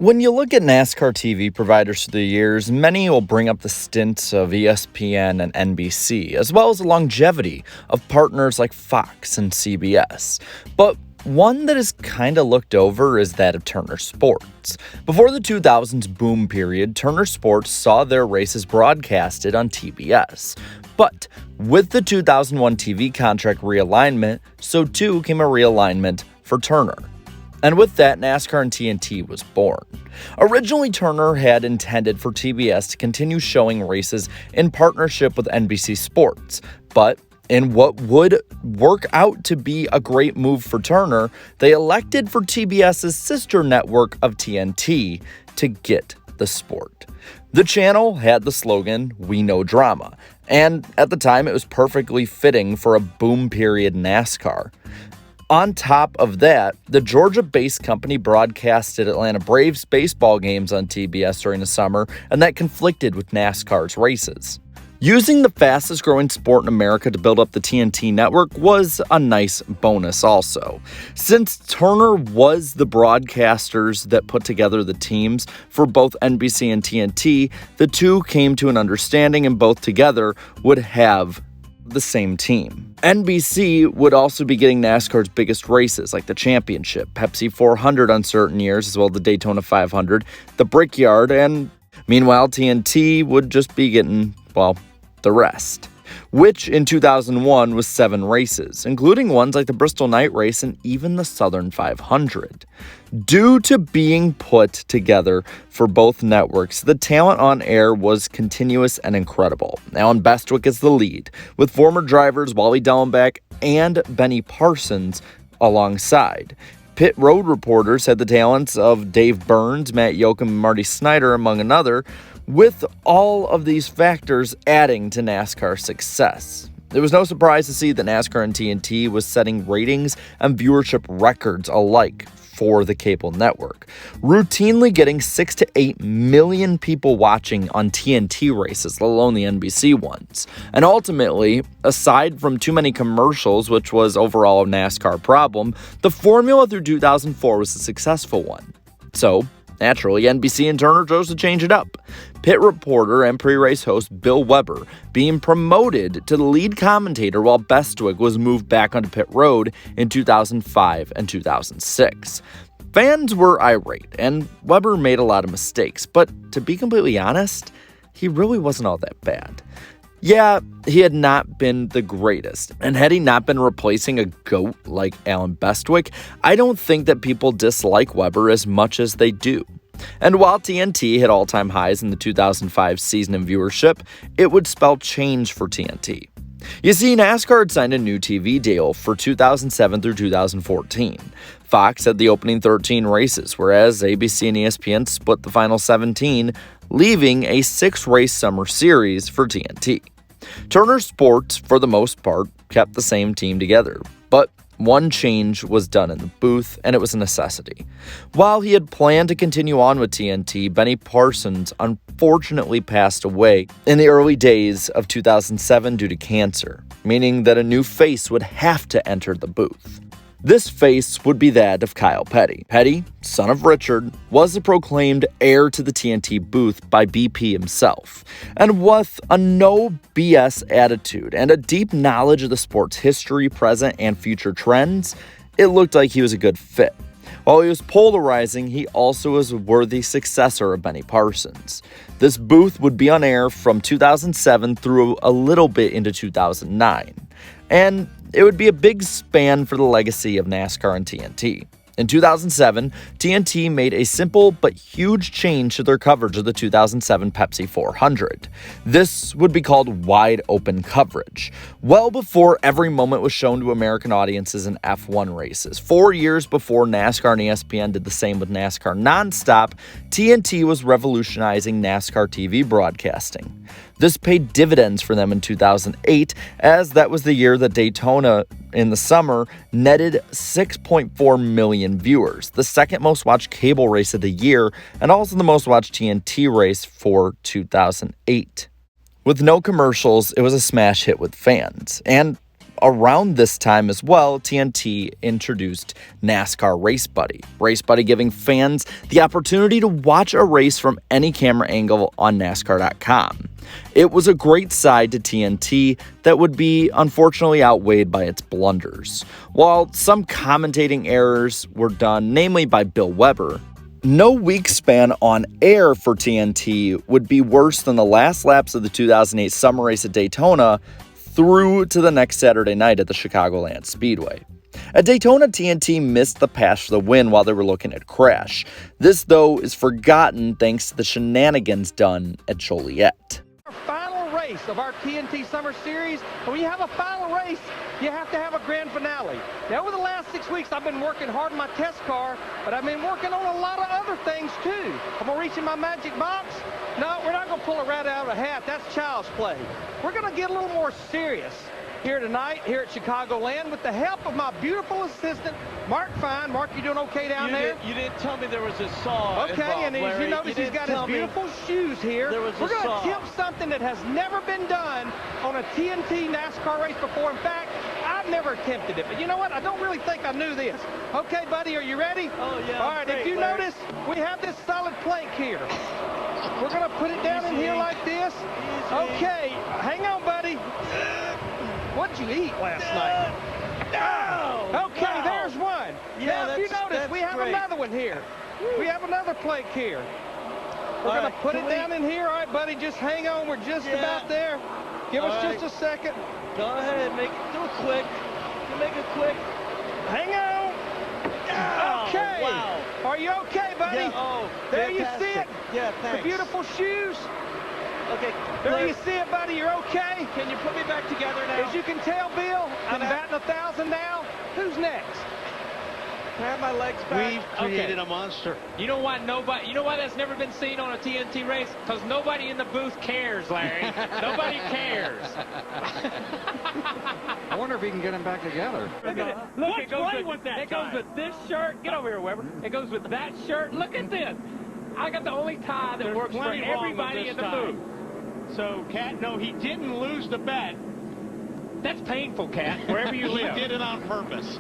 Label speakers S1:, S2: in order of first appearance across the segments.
S1: When you look at NASCAR TV providers through the years, many will bring up the stints of ESPN and NBC, as well as the longevity of partners like Fox and CBS. But one that is kind of looked over is that of Turner Sports. Before the 2000s boom period, Turner Sports saw their races broadcasted on TBS. But with the 2001 TV contract realignment, so too came a realignment for Turner. And with that, NASCAR and TNT was born. Originally, Turner had intended for TBS to continue showing races in partnership with NBC Sports, but in what would work out to be a great move for Turner, they elected for TBS's sister network of TNT to get the sport. The channel had the slogan, "We Know Drama," and at the time it was perfectly fitting for a boom period NASCAR. On top of that, the Georgia-based company broadcasted Atlanta Braves baseball games on TBS during the summer, and that conflicted with NASCAR's races. Using the fastest-growing sport in America to build up the TNT network was a nice bonus also. Since Turner was the broadcasters that put together the teams for both NBC and TNT, the two came to an understanding and both together would have the same team. NBC would also be getting NASCAR's biggest races like the Championship, Pepsi 400 on certain years, as well as the Daytona 500, the Brickyard, and meanwhile TNT would just be getting, well, the rest. Which in 2001 was 7 races, including ones like the Bristol Night Race and even the Southern 500. Due to being put together for both networks, the talent on air was continuous and incredible. Alan Bestwick is the lead, with former drivers Wally Dallenbach and Benny Parsons alongside. Pit road reporters had the talents of Dave Burns, Matt Yoakum, and Marty Snyder, among another, with all of these factors adding to NASCAR's success. It was no surprise to see that NASCAR and TNT was setting ratings and viewership records alike for the cable network, routinely getting 6 to 8 million people watching on TNT races, let alone the NBC ones. And ultimately, aside from too many commercials, which was overall a NASCAR problem, the formula through 2004 was a successful one. So, naturally, NBC and Turner chose to change it up. Pit reporter and pre-race host Bill Weber being promoted to the lead commentator while Bestwick was moved back onto pit road in 2005 and 2006. Fans were irate, and Weber made a lot of mistakes, but to be completely honest, he really wasn't all that bad. Yeah, he had not been the greatest, and had he not been replacing a GOAT like Alan Bestwick, I don't think that people dislike Weber as much as they do. And while TNT hit all-time highs in the 2005 season in viewership, it would spell change for TNT. You see, NASCAR had signed a new TV deal for 2007 through 2014. Fox had the opening 13 races, whereas ABC and ESPN split the final 17, leaving a 6-race summer series for TNT. Turner Sports, for the most part, kept the same team together, but one change was done in the booth, and it was a necessity. While he had planned to continue on with TNT, Benny Parsons unfortunately passed away in the early days of 2007 due to cancer, meaning that a new face would have to enter the booth. This face would be that of Kyle Petty. Petty, son of Richard, was the proclaimed heir to the TNT booth by BP himself. And with a no BS attitude and a deep knowledge of the sport's history, present, and future trends, it looked like he was a good fit. While he was polarizing, he also was a worthy successor of Benny Parsons. This booth would be on air from 2007 through a little bit into 2009. And it would be a big span for the legacy of NASCAR and TNT. In 2007, TNT made a simple but huge change to their coverage of the 2007 Pepsi 400. This would be called wide open coverage, well before every moment was shown to American audiences in F1 races. 4 years before NASCAR and ESPN did the same with NASCAR Nonstop, TNT was revolutionizing NASCAR TV broadcasting. This paid dividends for them in 2008, as that was the year that Daytona in the summer netted 6.4 million viewers, the second most watched cable race of the year, and also the most watched TNT race for 2008. With no commercials, it was a smash hit with fans, and around this time as well, TNT introduced NASCAR Race Buddy. Race Buddy giving fans the opportunity to watch a race from any camera angle on NASCAR.com. It was a great side to TNT that would be unfortunately outweighed by its blunders. While some commentating errors were done, namely by Bill Weber, no week span on air for TNT would be worse than the last laps of the 2008 summer race at Daytona through to the next Saturday night at the Chicagoland Speedway. At Daytona, TNT missed the pass for the win while they were looking at crash. This, though, is forgotten thanks to the shenanigans done at Joliet.
S2: Final race of our TNT Summer Series. When you have a final race, you have to have a grand finale. Now, over the last 6 weeks, I've been working hard on my test car, but I've been working on a lot of other things, too. Am I reaching my magic box? No, we're not going to pull a rat out of a hat. That's child's play. We're going to get a little more serious here tonight, here at Chicagoland, with the help of my beautiful assistant, Mark Fine. Mark, you doing okay down there?
S3: You didn't tell me there was a saw
S2: Okay,
S3: involved,
S2: and as you notice, he's got his beautiful shoes here. We're going to attempt something that has never been done on a TNT NASCAR race before. In fact, I've never attempted it, but you know what? I don't really think I knew this. Okay, buddy, are you ready?
S3: Oh, yeah.
S2: All right, if you notice, we have this solid plank here. We're going to put it down in here like this. Okay, hang on, buddy. What'd you eat last night?
S3: Oh,
S2: okay,
S3: wow.
S2: There's one.
S3: Yeah,
S2: now, if you notice, we have another one here. We have another plank here. We're going to put it down in here. All right, buddy, just hang on. We're just about there. Give us just a second.
S3: Go ahead, do it quick. Make it quick.
S2: Hang on.
S3: Oh,
S2: okay.
S3: Wow.
S2: Are you okay, buddy?
S3: Yeah, oh,
S2: there
S3: fantastic.
S2: you see it.
S3: Yeah, thanks.
S2: The beautiful shoes.
S3: Okay.
S2: There you see it, buddy. You're okay.
S3: Can you put me back together now?
S2: As you can tell, Bill, I'm batting 1,000 now. Who's next?
S3: Can I have my legs back?
S4: We've created a monster.
S5: You know why that's never been seen on a TNT race? Because nobody in the booth cares, Larry. Nobody cares.
S4: I wonder if he can get them back together.
S5: Look, it goes with this shirt. Get over here, Weber. It goes with that shirt. Look at this. I got the only tie that works for everybody in the booth.
S4: So, Cat, no, he didn't lose the bet.
S5: That's painful, Cat, wherever you live.
S4: He did it on purpose.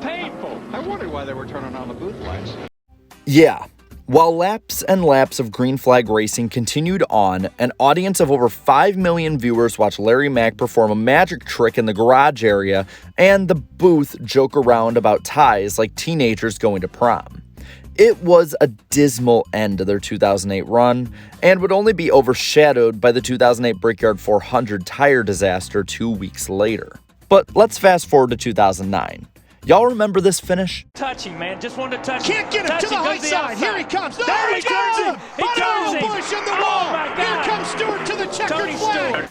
S5: Painful.
S4: I wondered why they were turning on the booth lights.
S1: Yeah. While laps and laps of green flag racing continued on, an audience of over 5 million viewers watched Larry Mack perform a magic trick in the garage area and the booth joke around about ties like teenagers going to prom. It was a dismal end to their 2008 run and would only be overshadowed by the 2008 Brickyard 400 tire disaster 2 weeks later. But let's fast forward to 2009. Y'all remember this finish?
S5: Touching, man. Just wanted to touch
S6: Can't get him to the high side. Here he comes. No,
S5: there
S6: he turns him.
S5: He turns him.
S6: Bush in the
S5: Oh,
S6: wall.
S5: my God.
S6: Here comes Stewart to the checkered
S5: Tony
S6: flag.
S5: Stewart.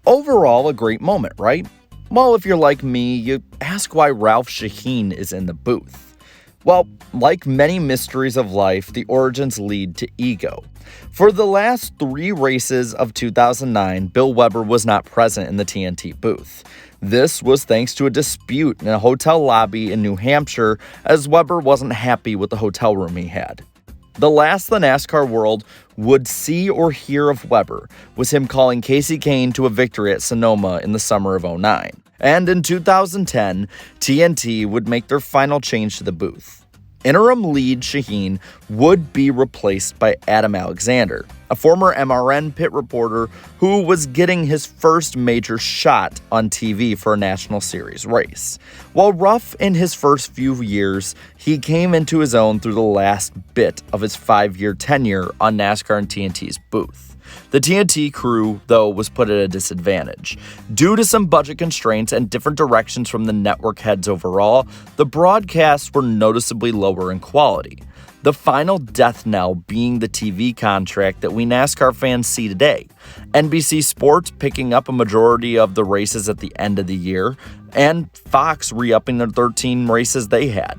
S1: Overall, a great moment, right? Well, if you're like me, you ask why Ralph Shaheen is in the booth. Well, like many mysteries of life, the origins lead to ego. For the last 3 races of 2009, Bill Weber was not present in the TNT booth. This was thanks to a dispute in a hotel lobby in New Hampshire, as Weber wasn't happy with the hotel room he had. The last the NASCAR world would see or hear of Weber was him calling Casey Kane to a victory at Sonoma in the summer of '09. And in 2010, TNT would make their final change to the booth. Interim lead Shaheen would be replaced by Adam Alexander, a former MRN pit reporter who was getting his first major shot on TV for a National Series race. While rough in his first few years, he came into his own through the last bit of his 5-year tenure on NASCAR and TNT's booth. The TNT crew, though, was put at a disadvantage. Due to some budget constraints and different directions from the network heads overall, the broadcasts were noticeably lower in quality. The final death knell being the TV contract that we NASCAR fans see today. NBC Sports picking up a majority of the races at the end of the year, and Fox re-upping the 13 races they had.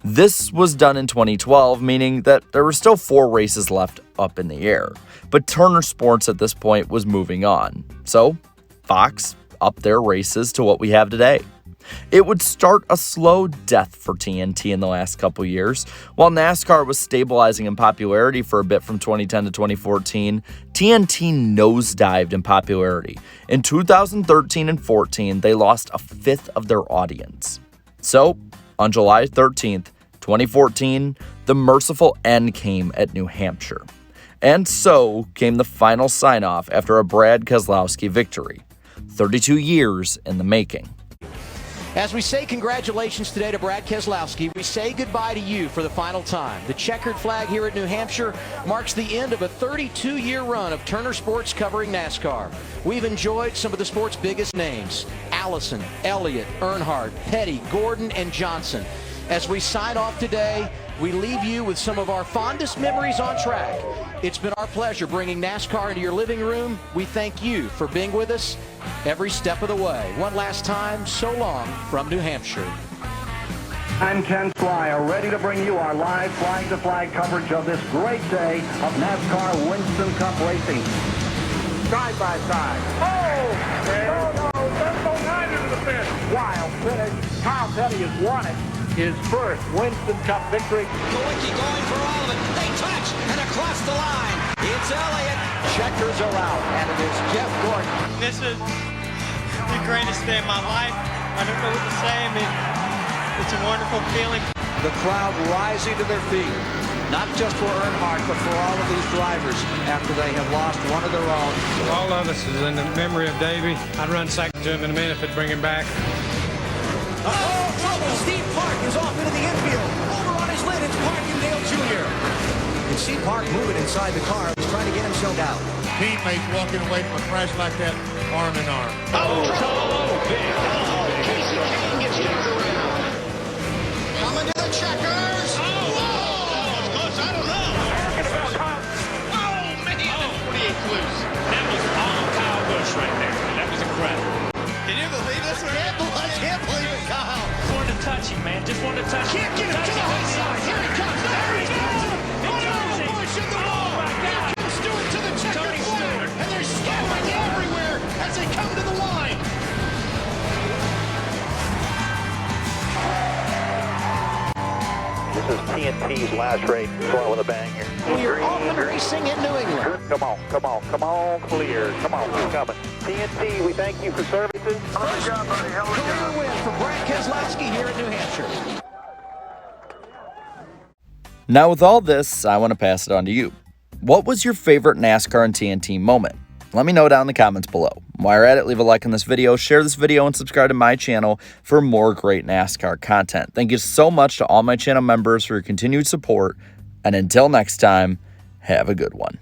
S1: This was done in 2012, meaning that there were still 4 races left up in the air. But Turner Sports at this point was moving on. So, Fox upped their races to what we have today. It would start a slow death for TNT in the last couple years. While NASCAR was stabilizing in popularity for a bit from 2010 to 2014, TNT nosedived in popularity. In 2013 and 14, they lost a fifth of their audience. So, on July 13th, 2014, the merciful end came at New Hampshire. And so came the final sign-off after a Brad Keselowski victory. 32 years in the making.
S7: As we say congratulations today to Brad Keselowski, we say goodbye to you for the final time. The checkered flag here at New Hampshire marks the end of a 32-year run of Turner Sports covering NASCAR. We've enjoyed some of the sport's biggest names: Allison, Elliott, Earnhardt, Petty, Gordon, and Johnson. As we sign off today, we leave you with some of our fondest memories on track. It's been our pleasure bringing NASCAR into your living room. We thank you for being with us every step of the way. One last time, so long from New Hampshire.
S8: I'm Ken Slyer, ready to bring you our live flag-to-flag coverage of this great day of NASCAR Winston Cup racing. Side by side. Oh! No, don't go neither to the finish. Wild finish. Kyle Petty has won it. His first Winston Cup victory.
S7: Kowicki going for all of it. They touch and across the line. It's Elliott. Checkers are out, and it is Jeff Gordon.
S3: This is the greatest day of my life. I don't know what to say. I mean, it's a wonderful feeling.
S7: The crowd rising to their feet, not just for Earnhardt, but for all of these drivers after they have lost one of their own.
S9: All of us is in the memory of Davey. I'd run second to him in a minute if it'd bring him back.
S7: Steve Park is off into the infield. Over on his lid, it's Parkindale Jr. You can see Park moving inside the car. He's trying to get himself out.
S6: Teammates walking away from a crash like that, arm in arm.
S4: Casey Kane gets checked around.
S6: Coming to the checkers.
S4: I don't know. Oh, man, that 48's loose.
S5: That was all Kyle Busch right there. That was incredible.
S4: Can you believe this?
S6: I can't believe it, Kyle.
S5: Just wanted to touch him, man. Just wanted to touch him.
S6: Can't get him to the high side. Here he comes. There he goes. Oh, Bush in the wall. Here comes Stewart to the checkered flag. And they're scattering everywhere as they come to the line.
S8: This is TNT's last race. Going with a bang here.
S7: We're off and racing in New England.
S8: Come on, clear. Come on, keep coming. TNT, we thank you for services. Good job, buddy.
S7: Career win for Brad Keselowski here at New Hampshire.
S1: Now with all this, I want to pass it on to you. What was your favorite NASCAR and TNT moment? Let me know down in the comments below. While you're at it, leave a like on this video, share this video, and subscribe to my channel for more great NASCAR content. Thank you so much to all my channel members for your continued support, and until next time, have a good one.